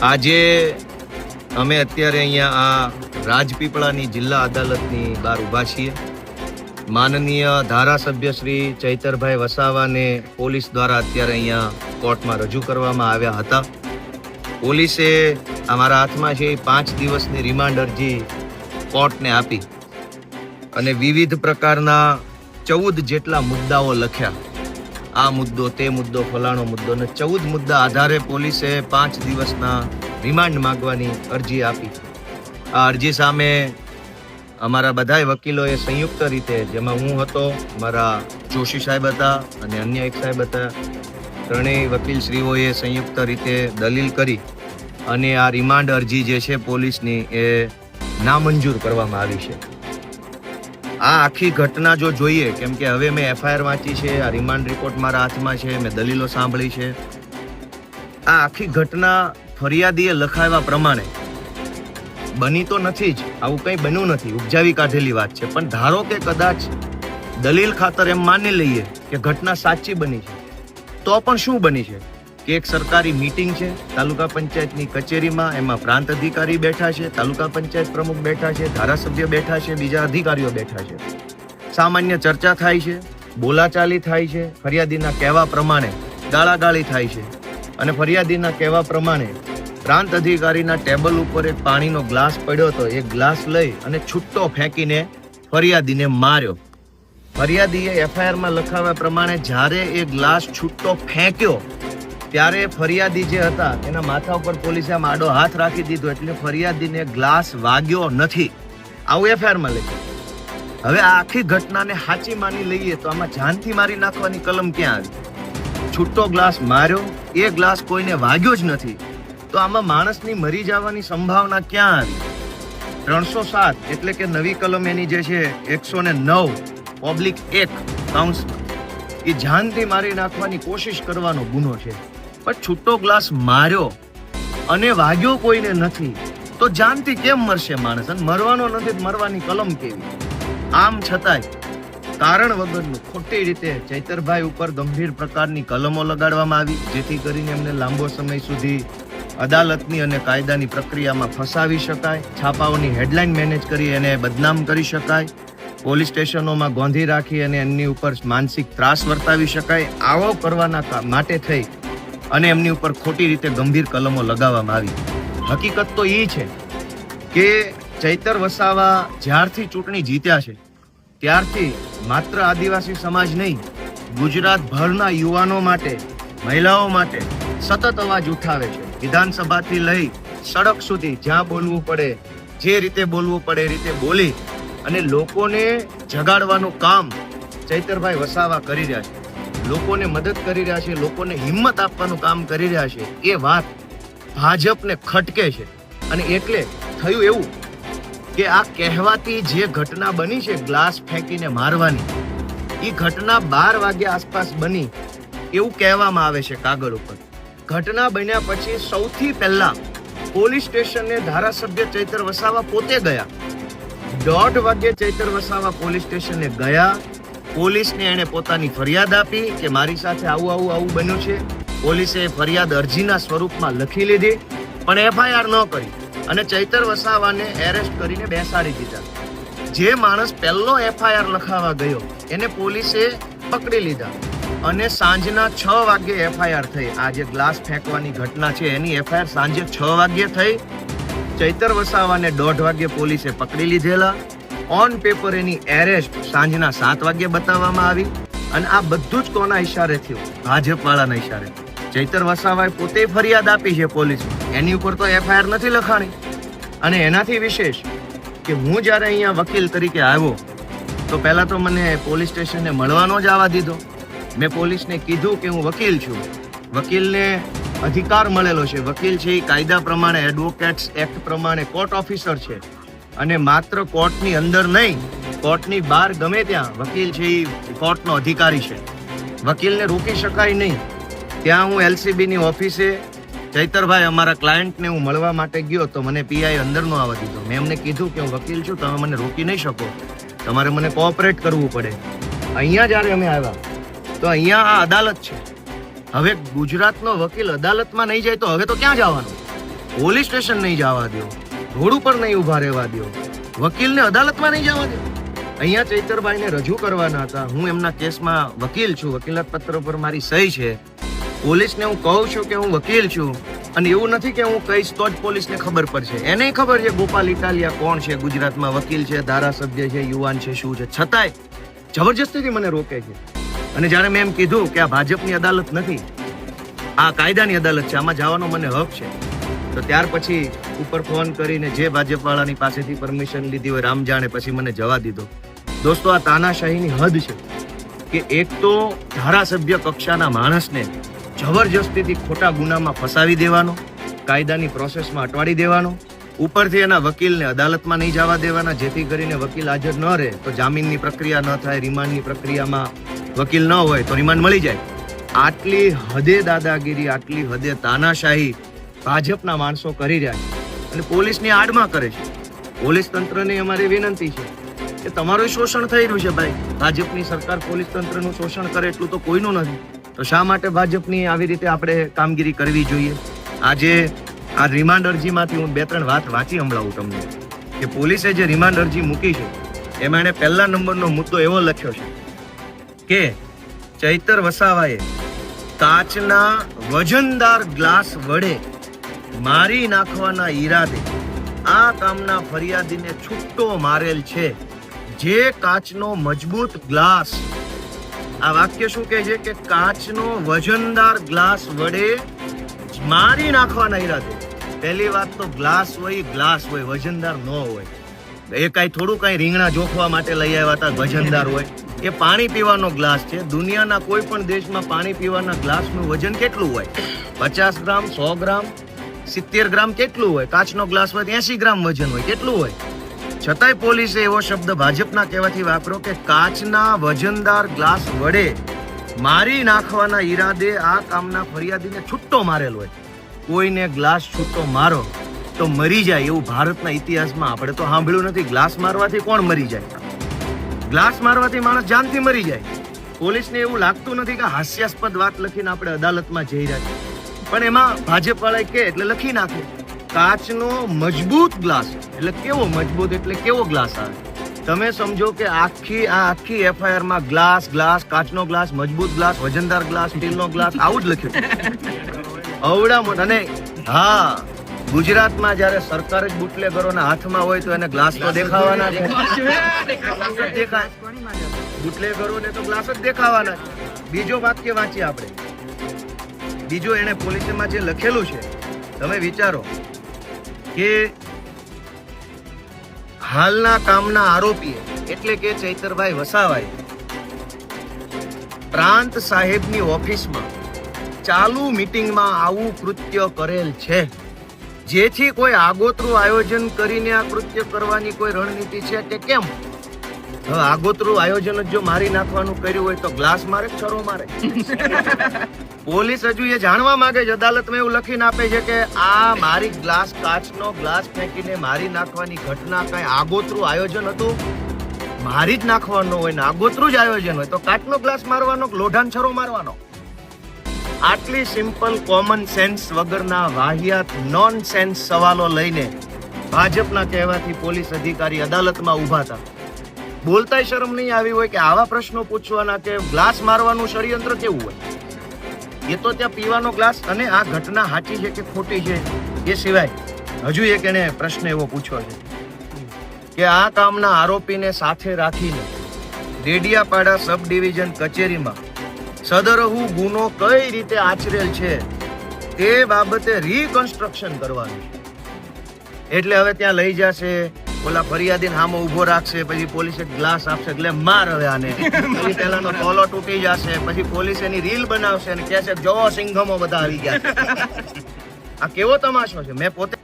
આજે અમે અત્યારે અહીંયા આ રાજપીપળાની જિલ્લા અદાલતની બહાર ઊભા છીએ. માનનીય ધારાસભ્ય શ્રી ચૈતરભાઈ વસાવાને પોલીસ દ્વારા અત્યારે અહીંયા કોર્ટમાં રજૂ કરવામાં આવ્યા હતા. પોલીસે અમારા હાથમાં છે 5 દિવસની રિમાન્ડ અરજી કોર્ટને આપી અને વિવિધ પ્રકારના 14 જેટલા મુદ્દાઓ લખ્યા. આ મુદ્દો, તે મુદ્દો, ફલાણો મુદ્દો, અને 14 મુદ્દા આધારે પોલીસે 5 દિવસના રિમાન્ડ માંગવાની અરજી આપી. આ અરજી સામે અમારા બધા વકીલોએ સંયુક્ત રીતે, જેમાં હું હતો, મારા જોશી સાહેબ હતા અને અન્ય એક સાહેબ હતા, ત્રણેય વકીલશ્રીઓએ સંયુક્ત રીતે દલીલ કરી અને આ રિમાન્ડ અરજી જે છે પોલીસની એ નામંજૂર કરવામાં આવી છે. આ આખી ઘટના જો જોઈએ, કેમ કે હવે મેં એફઆઈઆર વાંચી છે, આ રિમાન્ડ રિપોર્ટ મારા હાથમાં છે, મેં દલીલો સાંભળી છે. આ આખી ઘટના ફરિયાદીએ લખાવ્યા પ્રમાણે બની તો નથી જ, આવું કંઈ બન્યું નથી, ઉપજાવી કાઢેલી વાત છે. પણ ધારો કે કદાચ દલીલ ખાતર એમ માની લઈએ કે ઘટના સાચી બની છે, તો પણ શું બની છે કે એક સરકારી મીટિંગ છે તાલુકા પંચાયતની કચેરીમાં, એમાં પ્રાંત અધિકારી બેઠા છે, તાલુકા પંચાયત પ્રમુખ બેઠા છે, ધારાસભ્ય બેઠા છે, બીજા અધિકારીઓ બેઠા છે. સામાન્ય ચર્ચા થાય છે, બોલાચાલી થાય છે, ફરિયાદીના કહેવા પ્રમાણે ગાળાગાળી થાય છે અને ફરિયાદીના કહેવા પ્રમાણે પ્રાંત અધિકારીના ટેબલ ઉપર એક પાણીનો ગ્લાસ પડ્યો હતો, એ ગ્લાસ લઈ અને છૂટ્ટો ફેંકીને ફરિયાદીને માર્યો. ફરિયાદીએ એફઆઈઆરમાં લખાવ્યા પ્રમાણે જ્યારે એ ગ્લાસ છૂટ્ટો ફેંક્યો ત્યારે ફરિયાદી જે હતા એના માથા ઉપર પોલીસે આમ આડો હાથ રાખી દીધો, એટલે ફરિયાદીને ગ્લાસ વાગ્યો નથી, આવું એફઆઈઆરમાં લખ્યું. હવે આ આખી ઘટનાને સાચી માની લઈએ તો આમાં જાનથી મારી નાખવાની કલમ ક્યાં આવી? છૂટ્ટો ગ્લાસ માર્યો, એ ગ્લાસ કોઈને વાગ્યો જ નથી, તો આમાં માણસની મરી જવાની સંભાવના ક્યાં આવી? 307 એટલે કે નવી કલમ એની જે છે 109(1) કાઉન્સમાં એ જાનથી મારી નાખવાની કોશિશ કરવાનો ગુનો છે. પણ છૂટો ગ્લાસ માર્યો અને વાગ્યો કોઈને નથી, તો જાનથી કેમ મરશે માણસ? અને મરવાનો નથી, મરવાની કલમ કેવી? આમ છતાંય કારણ વગરનું ખોટી રીતે ચૈતરભાઈ ઉપર ગંભીર પ્રકારની કલમો લગાડવામાં આવી, જેથી કરીને એમને લાંબો સમય સુધી અદાલતની અને કાયદાની પ્રક્રિયામાં ફસાવી શકાય, છાપાઓની હેડલાઇન મેનેજ કરી એને બદનામ કરી શકાય, પોલીસ સ્ટેશનોમાં ગોંધી રાખી અને એમની ઉપર માનસિક ત્રાસ વર્તાવી શકાય. આવો કરવાના માટે થઈ અને એમની ઉપર ખોટી રીતે ગંભીર કલમો લગાવવામાં આવી. હકીકત તો એ છે કે ચૈતર વસાવા જ્યારથી ચૂંટણી જીત્યા છે ત્યારથી માત્ર આદિવાસી સમાજ નહીં, ગુજરાતભરના યુવાનો માટે, મહિલાઓ માટે સતત અવાજ ઉઠાવે છે. વિધાનસભાથી લઈ સડક સુધી જ્યાં બોલવું પડે, જે રીતે બોલવું પડે એ રીતે બોલી અને લોકોને જગાડવાનું કામ ચૈતરભાઈ વસાવા કરી રહ્યા છે. લોકોને મદદ કરી રહ્યા છે, લોકોને હિંમત આપવાનું કામ કરી રહ્યા છે. એ વાત ભાજપને ખટકે છે અને એટલે થયું એવું કે આ કહેવાતી જે ઘટના બની છે ગ્લાસ ફેંકીને મારવાની, એ ઘટના 12 વાગ્યા આસપાસ બની એવું કહેવામાં આવે છે કાગળ ઉપર. ઘટના બન્યા પછી સૌથી પહેલા પોલીસ સ્ટેશને ધારાસભ્ય ચૈતર વસાવા પોતે ગયા. 1:30 વાગે ચૈતર વસાવા પોલીસ સ્ટેશને ગયા. પોલીસને એણે પોતાની ફરિયાદ આપી કે મારી સાથે આવું બન્યું છે. પોલીસે ફરિયાદ અરજીના સ્વરૂપમાં લખી લીધી, પણ એફઆઈઆર ન કરી અને ચૈતર વસાવાને એરેસ્ટ કરીને બેસાડી દીધા. જે માણસ પહેલો એફઆઈઆર લખાવા ગયો એને પોલીસે પકડી લીધા અને સાંજના 6 વાગ્યે એફઆઈઆર થઈ. આ જે ગ્લાસ ફેંકવાની ઘટના છે એની એફઆઈઆર સાંજે 6 વાગ્યે થઈ. ચૈતર વસાવાને 1:30 વાગ્યે પોલીસે પકડી લીધેલા. ઓન પેપર એની એરેસ્ટ સાંજના 7 વાગ્યે બતાવવામાં આવી. અને આ બધું જ કોના ઈશારે થયું? ભાજપવાળાના ઈશારે. ચૈતર વસાવાએ પોતે ફરિયાદ આપી છે પોલીસમાં, એની ઉપર તો એફઆઈઆર નથી લખાણી. અને એનાથી વિશેષ કે હું જ્યારે અહીંયા વકીલ તરીકે આવ્યો તો પહેલા તો મને પોલીસ સ્ટેશને મળવાનો જ આવવા દીધો. મેં પોલીસને કીધું કે હું વકીલ છું. વકીલને અધિકાર મળેલો છે, વકીલ છે એ કાયદા પ્રમાણે, એડવોકેટ્સ એક્ટ પ્રમાણે કોર્ટ ઓફિસર છે અને માત્ર કોર્ટની અંદર નહીં, કોર્ટની બહાર ગમે ત્યાં વકીલ છે એ કોર્ટનો અધિકારી છે. વકીલને રોકી શકાય નહીં. ત્યાં હું એલસીબીની ઓફિસે ચૈતરભાઈ અમારા ક્લાયન્ટને હું મળવા માટે ગયો તો મને પીઆઈ અંદર નો આવવા દીધો. મેં એમને કીધું કે હું વકીલ છું, તમે મને રોકી નહીં શકો, તમારે મને કોઓપરેટ કરવું પડે. અહીંયા જ્યારે અમે આવ્યા તો અહીંયા આ અદાલત છે. હવે ગુજરાતનો વકીલ અદાલતમાં નહીં જાય તો હવે તો ક્યાં જવાનું? પોલીસ સ્ટેશન નહીં જવા દો, રોડ ઉપર નહીં ઉભા રહેવા દો, વકીલને અદાલતમાં નહીં જવા દો. અહીંયા ચૈતરભાઈને રજૂ કરવાના હતા. હું એમના કેસમાં વકીલ છું, વકીલાત પત્ર પર મારી સહી છે. પોલીસને હું કહું છું કે હું વકીલ છું, અને એવું નથી કે હું કહીશ તો જ પોલીસને ખબર પડશે. એને ખબર છે ગોપાલ ઇટાલિયા કોણ છે, ગુજરાતમાં વકીલ છે, ધારાસભ્ય છે, યુવાન છે, શું છે, છતાંય જબરજસ્તીથી મને રોકે છે. અને જ્યારે મેં એમ કીધું કે આ ભાજપની અદાલત નથી, આ કાયદાની અદાલત છે, આમાં જવાનો મને હક છે, તો ત્યાર પછી ઉપર ફોન કરીને જે ભાજપ વાળાની પાસેથી પરમિશન લીધી હોય રામ જાણે, પછી મને જવા દીધો. દોસ્તો, આ તાનાશાહીની હદ છે કે એક તો ધારાસભ્ય કક્ષાના માણસને જબરજસ્તીથી ખોટા ગુનામાં ફસાવી દેવાનો, કાયદાની પ્રોસેસમાં અટવાડી દેવાનો, ઉપરથી એના વકીલને અદાલતમાં નહીં જવા દેવાના, જેથી કરીને વકીલ હાજર ન રહે તો જામીનની પ્રક્રિયા ન થાય, રિમાન્ડની પ્રક્રિયામાં વકીલ ન હોય તો રિમાન્ડ મળી જાય. આટલી હદે દાદાગીરી, આટલી હદે તાનાશાહી ભાજપના માણસો કરી રહ્યા છે અને પોલીસની આડમાં કરે છે. પોલીસ તંત્રની અમારી વિનંતી છે કે તમારું શોષણ થઈ રહ્યું છે ભાઈ. ભાજપની સરકાર પોલીસ તંત્રનું શોષણ કરે એટલું તો કોઈનું નથી, તો શા માટે ભાજપની આવી રીતે આપણે કામગીરી કરવી જોઈએ? આજે આ રિમાન્ડ અરજીમાંથી હું 2-3 વાત વાંચી સંભળાવું તમને કે પોલીસે જે રિમાન્ડ અરજી મૂકી છે એમાં એને પહેલા નંબરનો મુદ્દો એવો લખ્યો છે કે ચૈતર વસાવાએ કાચના વજનદાર ગ્લાસ વડે મારી નાખવાના ઈરાદે આ કામના ફરિયાદીને છૂટ્ટો મારેલ છે. જે કાચનો મજબૂત ગ્લાસ, આ વાક્ય શું કહે છે કે કાચનો વજનદાર ગ્લાસ વડે મારી નાખવાના ઈરાદે. પહેલી વાત તો ગ્લાસ હોય, વજનદાર ન હોય. એ કઈ થોડું કઈ રીંગણા જોખવા માટે લઈ આવ્યા હતા વજનદાર હોય? એ પાણી પીવાનો ગ્લાસ છે. દુનિયાના કોઈ પણ દેશમાં પાણી પીવાના ગ્લાસનું વજન કેટલું હોય? 50 ગ્રામ, 100 ગ્રામ, 70 ગ્રામ કેટલું હોય? કાચનો ગ્લાસ હોય 80 ગ્રામ વજન હોય, કેટલું હોય? છતાંય પોલીસે એવો શબ્દ ભાજપના કહેવાથી વાપરો કે કાચના વજનદાર ગ્લાસ વડે મારી નાખવાના ઈરાદે આ કામના ફરિયાદીને છૂટ્ટો મારેલ હોય. કોઈને ગ્લાસ છૂટ્ટો મારો તો મરી જાય એવું ભારતના ઇતિહાસમાં આપણે તો સાંભળ્યું નથી. ગ્લાસ મારવાથી કોણ મરી જાય? ગ્લાસ મારવાથી માણસ જાનથી મરી જાય. પોલીસને એવું લાગતું નથી કે હાસ્યાસ્પદ વાત લખીને આપણે અદાલતમાં જઈ રહ્યા છીએ, પણ એમાં ભાજપ વાળા કે એટલે લખી નાખે કાચનો મજબૂત ગ્લાસ. એટલે કેવો મજબૂત, એટલે કેવો ગ્લાસ આવે? તમે સમજો કે આખી એફઆઈઆર માં ગ્લાસ, કાચનો ગ્લાસ, મજબૂત ગ્લાસ, વજનદાર ગ્લાસ, સ્ટીલનો ગ્લાસ, આવું જ લખ્યું. અવડા મોટા. અને હા, ગુજરાતમાં જયારે સરકાર જ બુટલેગરોના હાથમાં હોય તો એને ગ્લાસ તો દેખાવાના છે. બુટલેગરોને તો ગ્લાસ જ દેખાવાના છે. બીજો વાક્ય વાંચીએ આપણે. બીજો એને પોલીસમાં જે લખેલું છે, તમે વિચારો કે હાલના કામના આરોપીએ એટલે કે ચૈતરભાઈ વસાવાએ પ્રાંત સાહેબની ઓફિસમાં ચાલુ મીટિંગમાં આવું કૃત્ય કરેલ છે. જેથી કોઈ આગોતરું આયોજન કરીને આ કૃત્ય કરવાની કોઈ રણનીતિ છે કે કેમ? હવે આગોતરું આયોજન જ જો મારી નાખવાનું કર્યું હોય તો ગ્લાસ મારે, છરો મારે? પોલીસ હજુ એ જાણવા માંગે છે, અદાલતમાં એવું લખીને આપે છે કે આ મારી કાચનો ગ્લાસ ફેંકીને મારી નાખવાની ઘટના કઈ આગોતરું આયોજન હતું? મારી જ નાખવાનો હોય ને આગોતરું જ આયોજન હોય તો કાચનો ગ્લાસ મારવાનો, લોઢાન છરો મારવાનો? આટલી સિમ્પલ કોમન સેન્સ વગરના વાહિયાત નોન સેન્સ સવાલો લઈને ભાજપના કહેવાથી પોલીસ અધિકારી અદાલતમાં ઉભા હતા. બોલતાય શરમ નહીં આવી હોય કે આવા પ્રશ્નો પૂછવાના કે ગ્લાસ મારવાનું ષડયંત્ર કેવું હોય? એ તો ત્યાં પીવાનો ગ્લાસ. અને આ ઘટના સાચી છે કે ખોટી છે એ સિવાય હજુ એક એને પ્રશ્ન એવો પૂછ્યો છે કે આ કામના આરોપીને સાથે રાખીને ડેડિયાપાડા સબ ડિવિઝન કચેરીમાં સદરહુ ગુનો કઈ રીતે આચરેલ છે તે બાબતે રિકન્સ્ટ્રક્શન કરવાનું છે. એટલે હવે ત્યાં લઈ જશે, ઓલા ફરિયાદીને સામે ઉભો રાખશે, પછી પોલીસ એક ગ્લાસ આપશે, એટલે માર હવે આને, પછી પેલાનો તોલો તૂટી જશે, પછી પોલીસ એની રીલ બનાવશે અને કહેશે જો સિંઘમો બધા આવી ગયા. આ કેવો તમાશો છે? મેં પોતે